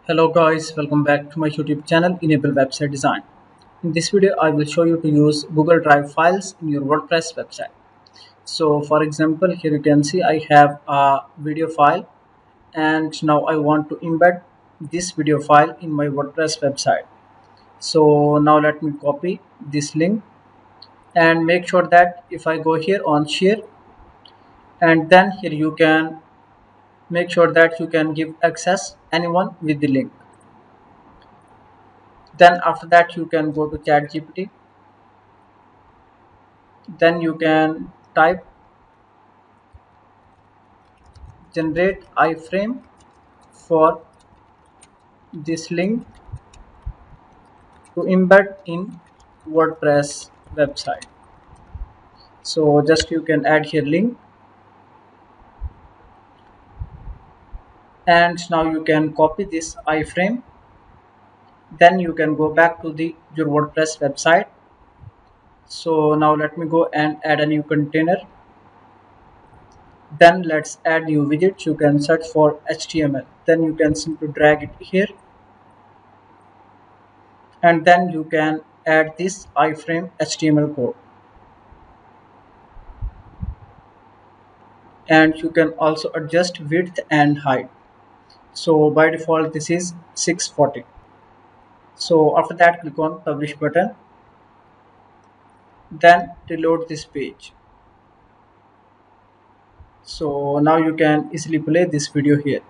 Hello guys, welcome back to my YouTube channel Enable Website Design. In this video I will show you to use Google Drive files in your WordPress website. So for example, here you can see I have a video file and now I want to embed this video file in my WordPress website. So now let me copy this link and make sure that if I go here on share, and then here you can make sure that you can give access anyone with the link. Then after that you can go to ChatGPT. Then you can type generate iframe for this link to embed in WordPress website. So just you can add here link, and now you can copy this iframe. Then you can go back to the your WordPress website. So now let me go and add a new container. Then let's add new widgets. You can search for HTML. Then you can simply drag it here, and then you can add this iframe HTML code. And you can also adjust width and height. So by default this is 640. So after that click on publish button, then reload this page. So now you can easily play this video here.